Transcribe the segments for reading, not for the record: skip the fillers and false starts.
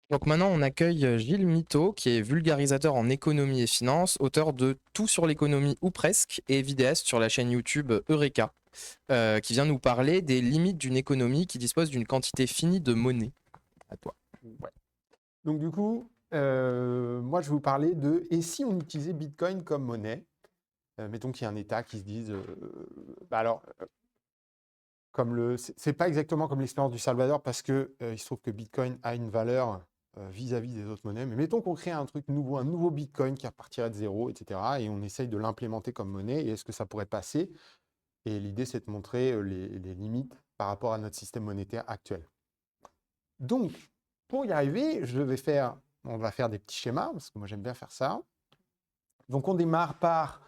Donc maintenant, on accueille Gilles Mito, qui est vulgarisateur en économie et finance, auteur de Tout sur l'économie ou presque, et vidéaste sur la chaîne YouTube Eureka, qui vient nous parler des limites d'une économie qui dispose d'une quantité finie de monnaie. À toi. Ouais. Donc du coup, moi je vais vous parler de et si on utilisait Bitcoin comme monnaie, mettons qu'il y a un État qui se dise, bah alors comme c'est pas exactement comme l'expérience du Salvador parce que il se trouve que Bitcoin a une valeur vis-à-vis des autres monnaies, mais mettons qu'on crée un truc nouveau, un nouveau Bitcoin qui repartirait de zéro, etc. Et on essaye de l'implémenter comme monnaie. Et est-ce que ça pourrait passer? Et l'idée c'est de montrer les limites par rapport à notre système monétaire actuel. Donc, pour y arriver, on va faire des petits schémas, parce que moi j'aime bien faire ça. Donc, on démarre par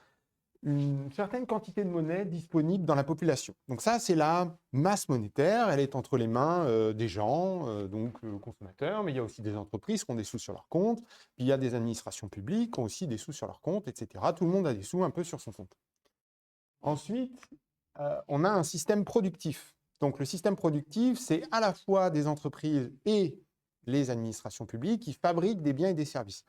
une certaine quantité de monnaie disponible dans la population. Donc ça, c'est la masse monétaire. Elle est entre les mains des gens, donc consommateurs, mais il y a aussi des entreprises qui ont des sous sur leur compte. Puis il y a des administrations publiques qui ont aussi des sous sur leur compte, etc. Tout le monde a des sous un peu sur son compte. Ensuite, on a un système productif. Donc le système productif, c'est à la fois des entreprises et les administrations publiques qui fabriquent des biens et des services.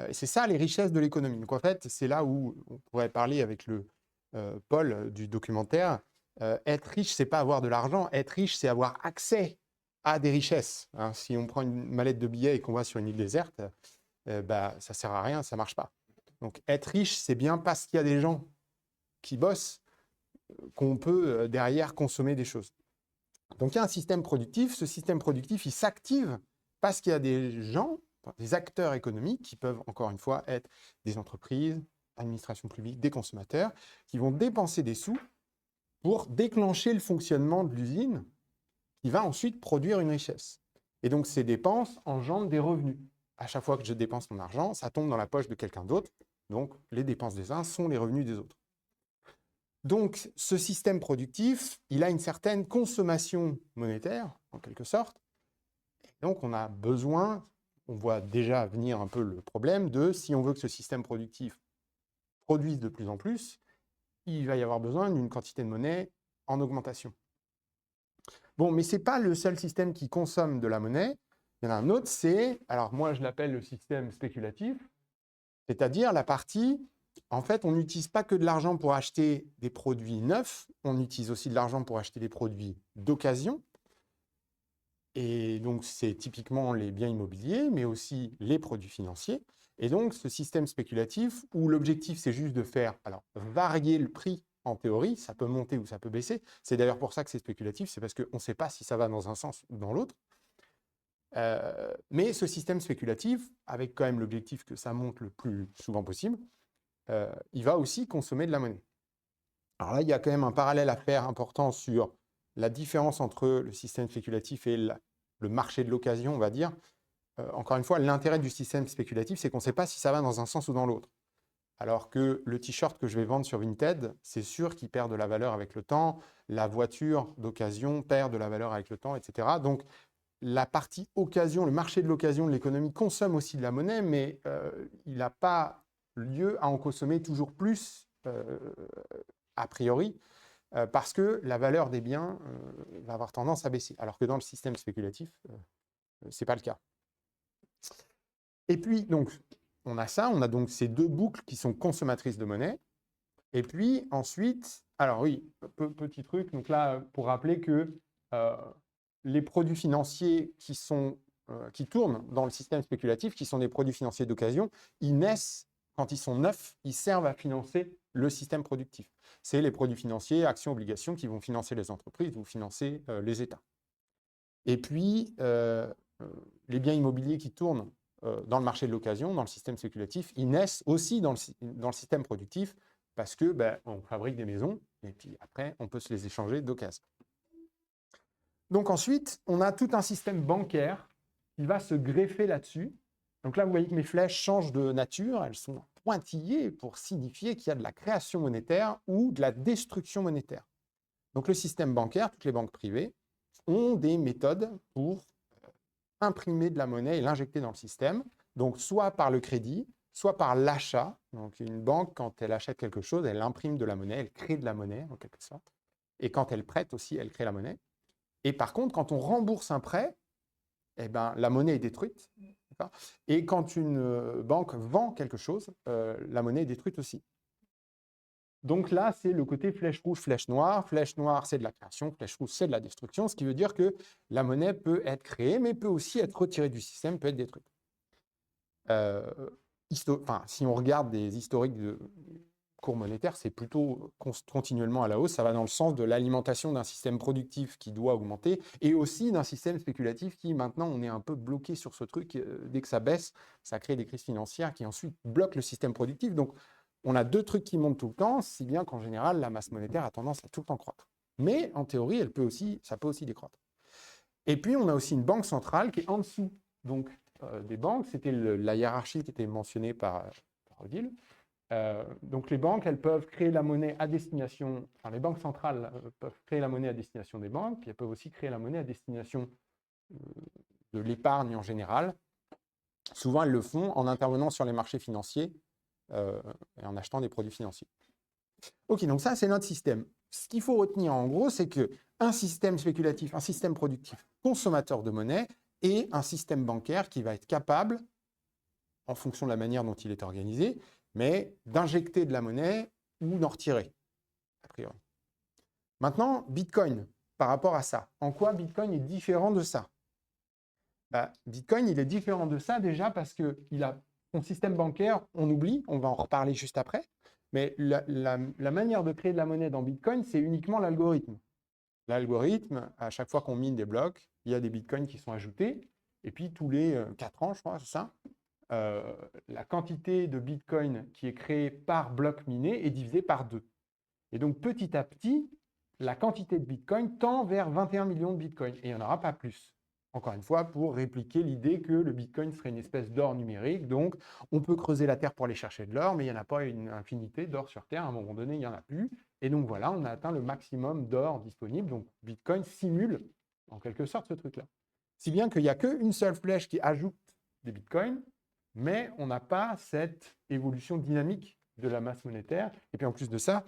Et c'est ça les richesses de l'économie. Donc en fait, c'est là où on pourrait parler avec le Paul du documentaire. Être riche, c'est pas avoir de l'argent. Être riche, c'est avoir accès à des richesses. Hein. Si on prend une mallette de billets et qu'on va sur une île déserte, bah, ça sert à rien, ça marche pas. Donc être riche, c'est bien parce qu'il y a des gens qui bossent qu'on peut derrière consommer des choses. Donc il y a un système productif. Ce système productif, il s'active parce qu'il y a des gens, des acteurs économiques qui peuvent, encore une fois, être des entreprises, administrations publiques, des consommateurs, qui vont dépenser des sous pour déclencher le fonctionnement de l'usine qui va ensuite produire une richesse. Et donc ces dépenses engendrent des revenus. À chaque fois que je dépense mon argent, ça tombe dans la poche de quelqu'un d'autre. Donc les dépenses des uns sont les revenus des autres. Donc, ce système productif, il a une certaine consommation monétaire, en quelque sorte. Et donc, on a besoin, on voit déjà venir un peu le problème de si on veut que ce système productif produise de plus en plus, il va y avoir besoin d'une quantité de monnaie en augmentation. Bon, mais ce n'est pas le seul système qui consomme de la monnaie. Il y en a un autre, c'est, alors moi je l'appelle le système spéculatif, c'est-à-dire la partie, en fait, on n'utilise pas que de l'argent pour acheter des produits neufs, on utilise aussi de l'argent pour acheter des produits d'occasion. Et donc, c'est typiquement les biens immobiliers, mais aussi les produits financiers. Et donc, ce système spéculatif, où l'objectif, c'est juste de faire alors, varier le prix en théorie, ça peut monter ou ça peut baisser. C'est d'ailleurs pour ça que c'est spéculatif, c'est parce qu'on ne sait pas si ça va dans un sens ou dans l'autre. Mais ce système spéculatif, avec quand même l'objectif que ça monte le plus souvent possible, il va aussi consommer de la monnaie. Alors là, il y a quand même un parallèle à faire important sur la différence entre le système spéculatif et le marché de l'occasion, on va dire. Encore une fois, l'intérêt du système spéculatif, c'est qu'on ne sait pas si ça va dans un sens ou dans l'autre. Alors que le t-shirt que je vais vendre sur Vinted, c'est sûr qu'il perd de la valeur avec le temps, la voiture d'occasion perd de la valeur avec le temps, etc. Donc, la partie occasion, le marché de l'occasion de l'économie consomme aussi de la monnaie, mais il n'a pas lieu à en consommer toujours plus a priori, parce que la valeur des biens va avoir tendance à baisser, alors que dans le système spéculatif, ce n'est pas le cas. Et puis, donc, on a ça, on a donc ces deux boucles qui sont consommatrices de monnaie. Et puis ensuite, alors oui, petit truc, donc là, pour rappeler que euh, les produits financiers qui tournent dans le système spéculatif, qui sont des produits financiers d'occasion, ils naissent, quand ils sont neufs, ils servent à financer le système productif. C'est les produits financiers, actions, obligations, qui vont financer les entreprises, vont financer les États. Et puis, les biens immobiliers qui tournent dans le marché de l'occasion, dans le système spéculatif, ils naissent aussi dans le système productif parce que on fabrique des maisons et puis après, on peut se les échanger d'occasion. Donc ensuite, on a tout un système bancaire qui va se greffer là-dessus. Donc là, vous voyez que mes flèches changent de nature, elles sont pointillées pour signifier qu'il y a de la création monétaire ou de la destruction monétaire. Donc le système bancaire, toutes les banques privées, ont des méthodes pour imprimer de la monnaie et l'injecter dans le système, donc soit par le crédit, soit par l'achat. Donc une banque, quand elle achète quelque chose, elle imprime de la monnaie, elle crée de la monnaie en quelque sorte. Et quand elle prête aussi, elle crée la monnaie. Et par contre, quand on rembourse un prêt, eh ben, la monnaie est détruite. Et quand une banque vend quelque chose, la monnaie est détruite aussi. Donc là, c'est le côté flèche rouge, flèche noire. Flèche noire, c'est de la création, flèche rouge, c'est de la destruction, ce qui veut dire que la monnaie peut être créée, mais peut aussi être retirée du système, peut être détruite. Si on regarde des historiques de cours monétaires, c'est plutôt continuellement à la hausse. Ça va dans le sens de l'alimentation d'un système productif qui doit augmenter et aussi d'un système spéculatif qui, maintenant, on est un peu bloqué sur ce truc. Dès que ça baisse, ça crée des crises financières qui ensuite bloquent le système productif. Donc, on a deux trucs qui montent tout le temps, si bien qu'en général, la masse monétaire a tendance à tout le temps croître. Mais en théorie, ça peut aussi décroître. Et puis, on a aussi une banque centrale qui est en dessous donc, des banques. C'était la hiérarchie qui était mentionnée par Odile. Donc les banques, elles peuvent créer la monnaie à destination, enfin les banques centrales peuvent créer la monnaie à destination des banques, puis elles peuvent aussi créer la monnaie à destination de l'épargne en général. Souvent, elles le font en intervenant sur les marchés financiers et en achetant des produits financiers. Ok, donc ça, c'est notre système. Ce qu'il faut retenir en gros, c'est qu'un système spéculatif, un système productif consommateur de monnaie et un système bancaire qui va être capable, en fonction de la manière dont il est organisé, mais d'injecter de la monnaie ou d'en retirer, a priori. Maintenant, Bitcoin, par rapport à ça, en quoi Bitcoin est différent de ça? Bitcoin, il est différent de ça déjà parce qu'il a son système bancaire, on oublie, on va en reparler juste après, mais la manière de créer de la monnaie dans Bitcoin, c'est uniquement l'algorithme. L'algorithme, à chaque fois qu'on mine des blocs, il y a des Bitcoins qui sont ajoutés, et puis tous les 4 ans, je crois, c'est ça, la quantité de Bitcoin qui est créée par bloc miné est divisée par 2. Et donc, petit à petit, la quantité de Bitcoin tend vers 21 millions de Bitcoin. Et il n'y en aura pas plus. Encore une fois, pour répliquer l'idée que le Bitcoin serait une espèce d'or numérique. Donc, on peut creuser la Terre pour aller chercher de l'or, mais il n'y en a pas une infinité d'or sur Terre. À un moment donné, il n'y en a plus. Et donc, voilà, on a atteint le maximum d'or disponible. Donc, Bitcoin simule, en quelque sorte, ce truc-là. Si bien qu'il n'y a qu'une seule flèche qui ajoute des Bitcoins, mais on n'a pas cette évolution dynamique de la masse monétaire. Et puis en plus de ça,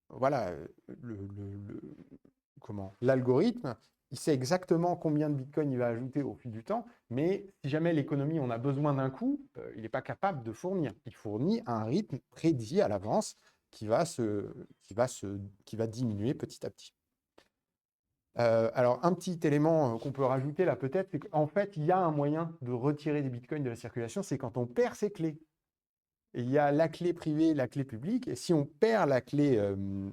voilà, l'algorithme, il sait exactement combien de Bitcoin il va ajouter au fil du temps, mais si jamais l'économie en a besoin d'un coup, il n'est pas capable de fournir. Il fournit un rythme prédit à l'avance qui va diminuer petit à petit. Alors, un petit élément qu'on peut rajouter là peut-être, c'est qu'en fait, il y a un moyen de retirer des bitcoins de la circulation, c'est quand on perd ses clés. Et il y a la clé privée, la clé publique, et si on perd la clé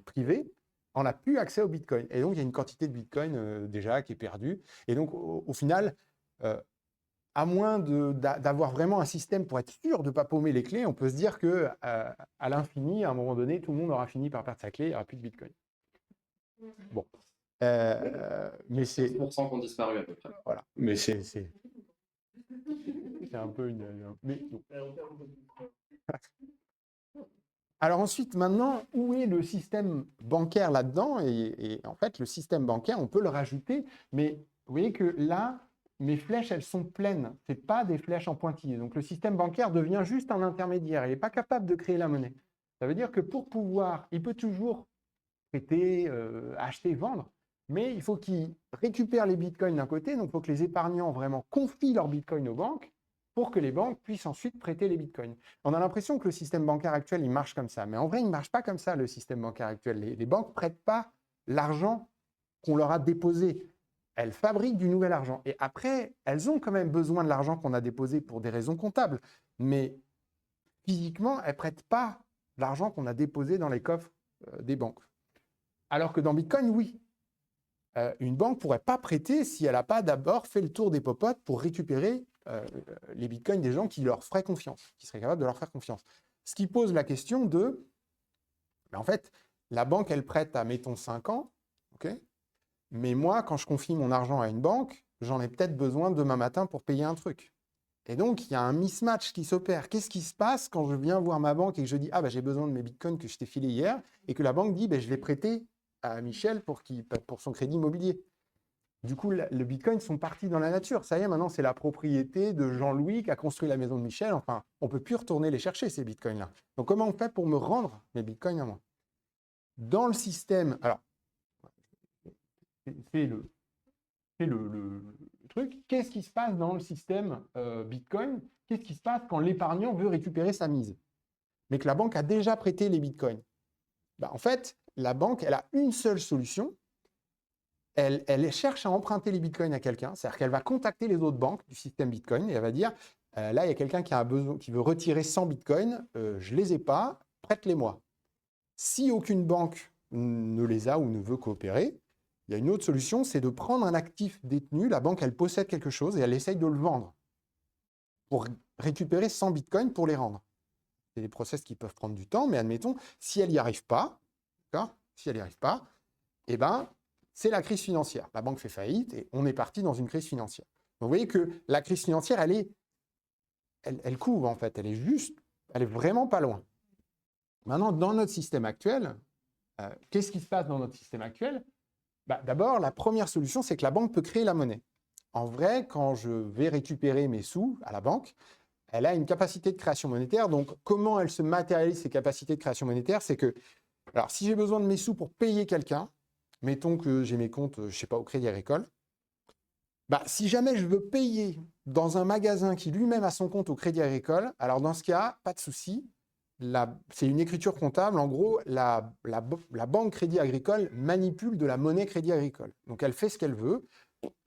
privée, on n'a plus accès au bitcoin. Et donc, il y a une quantité de bitcoin déjà qui est perdue. Et donc, au final, à moins d'avoir vraiment un système pour être sûr de ne pas paumer les clés, on peut se dire qu'à l'infini, à un moment donné, tout le monde aura fini par perdre sa clé, il n'y aura plus de bitcoin. Bon. Mais c'est 15% qui ont disparu à peu près. Voilà. Mais c'est un peu mais non. Alors ensuite, maintenant, où est le système bancaire là-dedans? Et en fait, le système bancaire, on peut le rajouter, mais vous voyez que là, mes flèches, elles sont pleines. Ce n'est pas des flèches en pointillés. Donc le système bancaire devient juste un intermédiaire. Il n'est pas capable de créer la monnaie. Ça veut dire que pour pouvoir, il peut toujours prêter, acheter, vendre, mais il faut qu'ils récupèrent les bitcoins d'un côté, donc il faut que les épargnants vraiment confient leurs bitcoins aux banques pour que les banques puissent ensuite prêter les bitcoins. On a l'impression que le système bancaire actuel, il marche comme ça, mais en vrai, il ne marche pas comme ça, le système bancaire actuel. Les banques ne prêtent pas l'argent qu'on leur a déposé. Elles fabriquent du nouvel argent. Et après, elles ont quand même besoin de l'argent qu'on a déposé pour des raisons comptables, mais physiquement, elles ne prêtent pas l'argent qu'on a déposé dans les coffres des banques. Alors que dans Bitcoin, oui. Une banque ne pourrait pas prêter si elle n'a pas d'abord fait le tour des popotes pour récupérer les bitcoins des gens qui leur feraient confiance, qui seraient capables de leur faire confiance. Ce qui pose la question de, en fait, la banque, elle prête à, mettons, 5 ans, ok, mais moi, quand je confie mon argent à une banque, j'en ai peut-être besoin demain matin pour payer un truc. Et donc, il y a un mismatch qui s'opère. Qu'est-ce qui se passe quand je viens voir ma banque et que je dis « Ah, j'ai besoin de mes bitcoins que je t'ai filés hier » et que la banque dit « Je l'ai prêté à Michel pour son crédit immobilier ». Du coup, les bitcoins sont partis dans la nature. Ça y est, maintenant, c'est la propriété de Jean-Louis qui a construit la maison de Michel. Enfin, on ne peut plus retourner les chercher, ces bitcoins-là. Donc, comment on fait pour me rendre mes bitcoins à moi? Dans le système, alors, c'est c'est le truc. Qu'est-ce qui se passe dans le système Bitcoin? Qu'est-ce qui se passe quand l'épargnant veut récupérer sa mise, mais que la banque a déjà prêté les Bitcoins? Bah, en fait, la banque, elle a une seule solution. Elle cherche à emprunter les Bitcoins à quelqu'un, c'est-à-dire qu'elle va contacter les autres banques du système Bitcoin et elle va dire, là, il y a quelqu'un qui a besoin, qui veut retirer 100 Bitcoins, je ne les ai pas, prête-les-moi. Si aucune banque ne les a ou ne veut coopérer, il y a une autre solution, c'est de prendre un actif détenu, la banque, elle possède quelque chose et elle essaye de le vendre pour récupérer 100 Bitcoins pour les rendre. C'est des process qui peuvent prendre du temps, mais admettons, si elle n'y arrive pas, d'accord, si elle n'y arrive pas, eh ben, c'est la crise financière. La banque fait faillite et on est parti dans une crise financière. Donc, vous voyez que la crise financière, elle couvre en fait, elle est vraiment pas loin. Maintenant, dans notre système actuel, qu'est-ce qui se passe dans notre système actuel? Bah, d'abord, la première solution, c'est que la banque peut créer la monnaie. En vrai, quand je vais récupérer mes sous à la banque, elle a une capacité de création monétaire. Donc, comment elle se matérialise ces capacités de création monétaire? C'est que, alors, si j'ai besoin de mes sous pour payer quelqu'un, mettons que j'ai mes comptes, je ne sais pas, au Crédit Agricole, bah, si jamais je veux payer dans un magasin qui lui-même a son compte au Crédit Agricole, alors dans ce cas, pas de souci, c'est une écriture comptable. En gros, la banque Crédit Agricole manipule de la monnaie Crédit Agricole. Donc, elle fait ce qu'elle veut.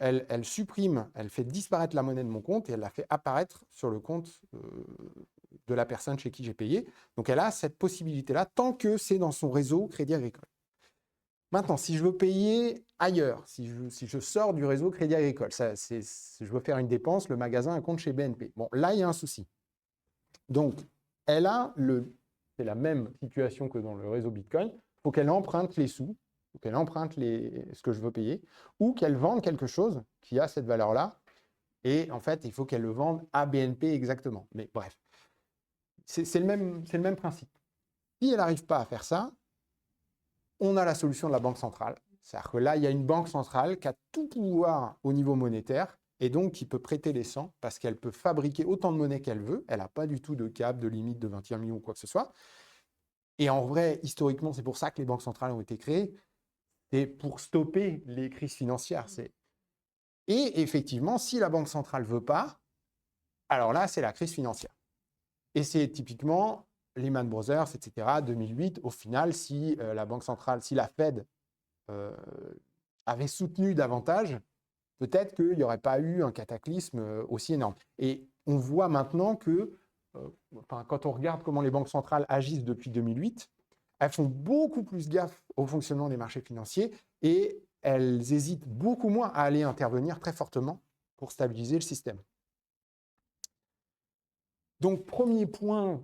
Elle supprime, elle fait disparaître la monnaie de mon compte et elle la fait apparaître sur le compte de la personne chez qui j'ai payé. Donc, elle a cette possibilité-là tant que c'est dans son réseau Crédit Agricole. Maintenant, si je veux payer ailleurs, si je sors du réseau Crédit Agricole, je veux faire une dépense, le magasin a un compte chez BNP. Bon, là, il y a un souci. Donc, c'est la même situation que dans le réseau Bitcoin. Il faut qu'elle emprunte les sous, il faut qu'elle emprunte ce que je veux payer, ou qu'elle vende quelque chose qui a cette valeur-là. Et en fait, il faut qu'elle le vende à BNP exactement. Mais bref, c'est le même principe. Si elle n'arrive pas à faire ça, on a la solution de la banque centrale. C'est-à-dire que là, il y a une banque centrale qui a tout pouvoir au niveau monétaire et donc qui peut prêter les 100 parce qu'elle peut fabriquer autant de monnaie qu'elle veut. Elle n'a pas du tout de cap, de limite de 21 millions ou quoi que ce soit. Et en vrai, historiquement, c'est pour ça que les banques centrales ont été créées. C'est pour stopper les crises financières. Et effectivement, si la banque centrale ne veut pas, alors là, c'est la crise financière. Et c'est typiquement Lehman Brothers, etc., 2008. Au final, si la banque centrale, si la Fed avait soutenu davantage, peut-être qu'il n'y aurait pas eu un cataclysme aussi énorme. Et on voit maintenant que, quand on regarde comment les banques centrales agissent depuis 2008, elles font beaucoup plus gaffe au fonctionnement des marchés financiers et elles hésitent beaucoup moins à aller intervenir très fortement pour stabiliser le système. Donc, premier point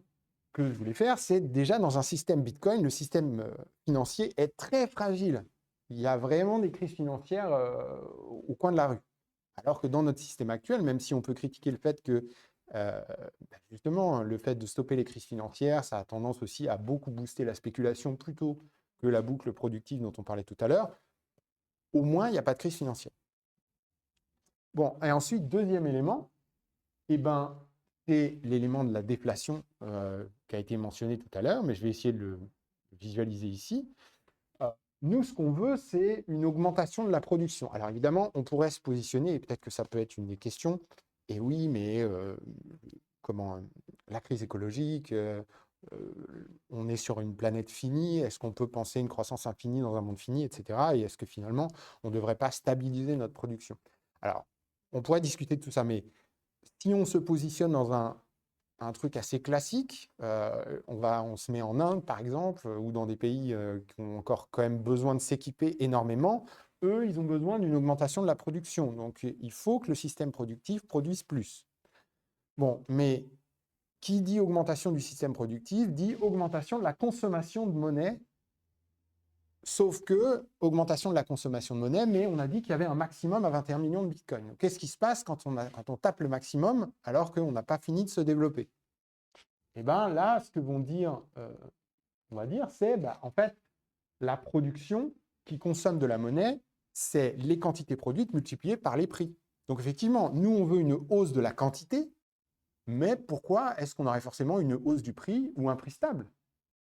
que je voulais faire, c'est déjà dans un système Bitcoin, le système financier est très fragile. Il y a vraiment des crises financières au coin de la rue. Alors que dans notre système actuel, même si on peut critiquer le fait que, justement, le fait de stopper les crises financières, ça a tendance aussi à beaucoup booster la spéculation plutôt que la boucle productive dont on parlait tout à l'heure, au moins, il n'y a pas de crise financière. Bon, et ensuite, deuxième élément, c'est l'élément de la déflation qui a été mentionné tout à l'heure, mais je vais essayer de le visualiser ici. Nous, ce qu'on veut, c'est une augmentation de la production. Alors évidemment, on pourrait se positionner, et peut-être que ça peut être une des questions, et oui, mais la crise écologique, on est sur une planète finie, est-ce qu'on peut penser une croissance infinie dans un monde fini, etc. Et est-ce que finalement, on ne devrait pas stabiliser notre production? Alors, on pourrait discuter de tout ça, mais si on se positionne dans un truc assez classique, on se met en Inde, par exemple, ou dans des pays qui ont encore quand même besoin de s'équiper énormément. Eux, ils ont besoin d'une augmentation de la production. Donc, il faut que le système productif produise plus. Bon, mais qui dit augmentation du système productif dit augmentation de la consommation de monnaie. Sauf que, augmentation de la consommation de monnaie, mais on a dit qu'il y avait un maximum à 21 millions de bitcoins. Qu'est-ce qui se passe quand on tape le maximum alors qu'on n'a pas fini de se développer? Et bien là, ce que vont dire, on va dire, c'est en fait, la production qui consomme de la monnaie, c'est les quantités produites multipliées par les prix. Donc effectivement, nous, on veut une hausse de la quantité, mais pourquoi est-ce qu'on aurait forcément une hausse du prix ou un prix stable?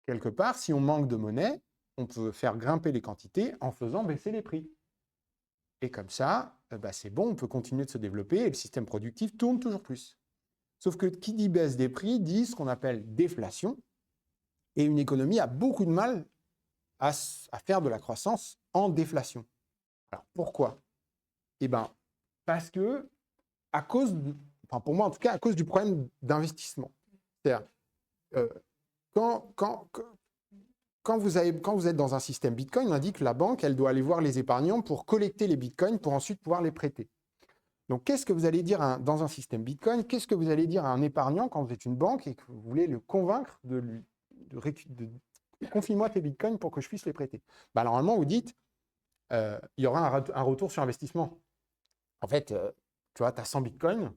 Quelque part, si on manque de monnaie, on peut faire grimper les quantités en faisant baisser les prix. Et comme ça, c'est bon, on peut continuer de se développer et le système productif tourne toujours plus. Sauf que qui dit baisse des prix dit ce qu'on appelle déflation, et une économie a beaucoup de mal à faire de la croissance en déflation. Alors pourquoi? Eh bien, parce que, pour moi en tout cas, à cause du problème d'investissement. C'est-à-dire, quand vous êtes dans un système Bitcoin, on a dit que la banque, elle doit aller voir les épargnants pour collecter les Bitcoins pour ensuite pouvoir les prêter. Donc, qu'est-ce que vous allez dire dans un système Bitcoin? Qu'est-ce que vous allez dire à un épargnant quand vous êtes une banque et que vous voulez le convaincre de confie-moi tes Bitcoins pour que je puisse les prêter? Normalement, vous dites, il y aura un retour sur investissement. En fait, tu vois, tu as 100 Bitcoins,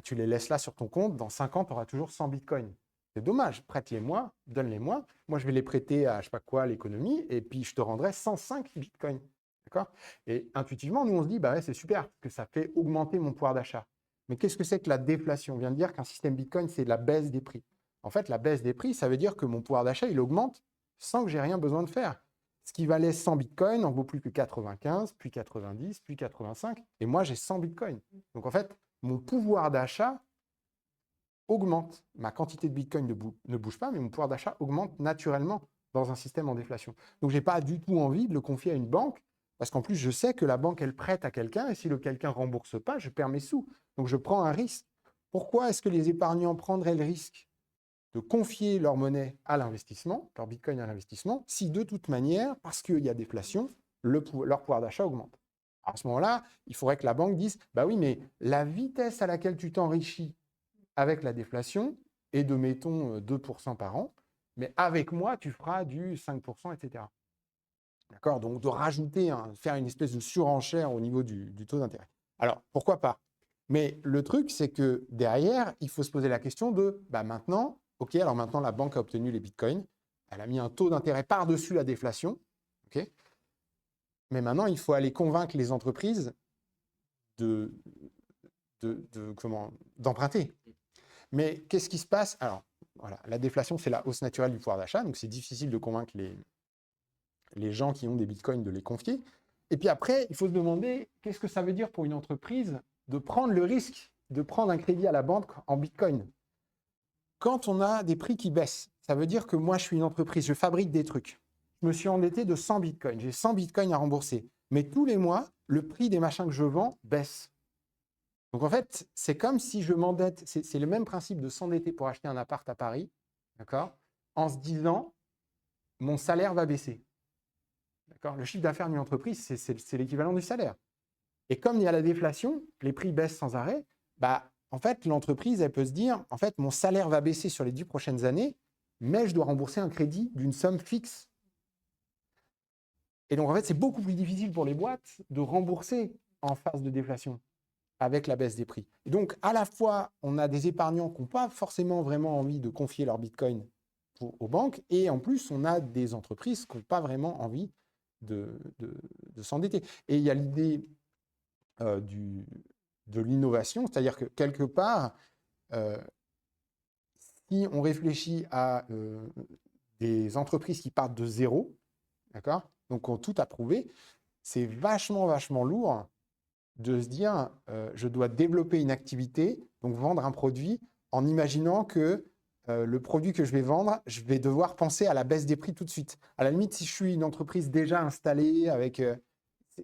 tu les laisses là sur ton compte, dans 5 ans, tu auras toujours 100 Bitcoins. C'est dommage, prête-les-moi, donne-les-moi. Moi, je vais les prêter à je sais pas quoi, l'économie, et puis je te rendrai 105 Bitcoins. D'accord? Et intuitivement, nous, on se dit, bah ouais, c'est super, parce que ça fait augmenter mon pouvoir d'achat. Mais qu'est-ce que c'est que la déflation? On vient de dire qu'un système Bitcoin, c'est la baisse des prix. En fait, la baisse des prix, ça veut dire que mon pouvoir d'achat, il augmente sans que j'ai rien besoin de faire. Ce qui valait 100 Bitcoins n'en vaut plus que 95, puis 90, puis 85. Et moi, j'ai 100 Bitcoins. Donc, en fait, mon pouvoir d'achat augmente. Ma quantité de Bitcoin ne bouge pas, mais mon pouvoir d'achat augmente naturellement dans un système en déflation. Donc, je n'ai pas du tout envie de le confier à une banque, parce qu'en plus, je sais que la banque, elle prête à quelqu'un, et si le quelqu'un ne rembourse pas, je perds mes sous. Donc, je prends un risque. Pourquoi est-ce que les épargnants prendraient le risque de confier leur monnaie à l'investissement, leur Bitcoin à l'investissement, si de toute manière, parce qu'il y a déflation, leur pouvoir d'achat augmente? À ce moment-là, il faudrait que la banque dise, bah oui, mais la vitesse à laquelle tu t'enrichis avec la déflation est de, mettons, 2% par an, mais avec moi, tu feras du 5%, etc. D'accord? Donc, de rajouter, faire une espèce de surenchère au niveau du taux d'intérêt. Alors, pourquoi pas? Mais le truc, c'est que derrière, il faut se poser la question de, maintenant, OK, alors maintenant, la banque a obtenu les bitcoins, elle a mis un taux d'intérêt par-dessus la déflation, OK? Mais maintenant, il faut aller convaincre les entreprises d'emprunter. Mais qu'est-ce qui se passe? Alors, voilà, la déflation, c'est la hausse naturelle du pouvoir d'achat, donc c'est difficile de convaincre les gens qui ont des bitcoins de les confier. Et puis après, il faut se demander, qu'est-ce que ça veut dire pour une entreprise de prendre le risque de prendre un crédit à la banque en bitcoin? Quand on a des prix qui baissent, ça veut dire que moi, je suis une entreprise, je fabrique des trucs. Je me suis endetté de 100 bitcoins, j'ai 100 bitcoins à rembourser. Mais tous les mois, le prix des machins que je vends baisse. Donc en fait, c'est comme si je m'endette, c'est le même principe de s'endetter pour acheter un appart à Paris, d'accord, en se disant, mon salaire va baisser. D'accord? Le chiffre d'affaires d'une entreprise, c'est l'équivalent du salaire. Et comme il y a la déflation, les prix baissent sans arrêt, en fait, l'entreprise, elle peut se dire, en fait, mon salaire va baisser sur les 10 prochaines années, mais je dois rembourser un crédit d'une somme fixe. Et donc, en fait, c'est beaucoup plus difficile pour les boîtes de rembourser en phase de déflation avec la baisse des prix. Et donc, à la fois, on a des épargnants qui n'ont pas forcément vraiment envie de confier leur Bitcoin aux banques, et en plus, on a des entreprises qui n'ont pas vraiment envie de s'endetter. Et il y a l'idée de l'innovation, c'est-à-dire que quelque part, si on réfléchit à des entreprises qui partent de zéro, d'accord, donc ont tout approuvé, c'est vachement lourd de se dire, je dois développer une activité, donc vendre un produit, en imaginant que le produit que je vais vendre, je vais devoir penser à la baisse des prix tout de suite. À la limite, si je suis une entreprise déjà installée,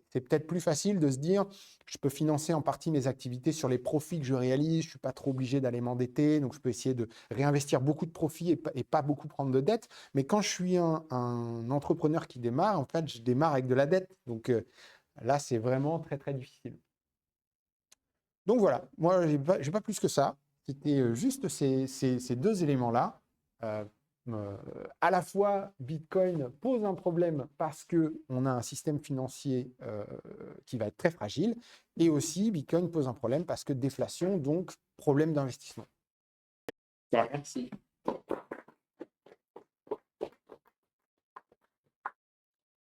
c'est peut-être plus facile de se dire, je peux financer en partie mes activités sur les profits que je réalise, je ne suis pas trop obligé d'aller m'endetter, donc je peux essayer de réinvestir beaucoup de profits et pas beaucoup prendre de dette. Mais quand je suis un entrepreneur qui démarre, en fait, je démarre avec de la dette. Donc là, c'est vraiment très difficile. Donc voilà, moi, je n'ai pas plus que ça. C'était juste ces deux éléments-là. À la fois, Bitcoin pose un problème parce qu'on a un système financier qui va être très fragile, et aussi Bitcoin pose un problème parce que déflation, donc problème d'investissement. Merci.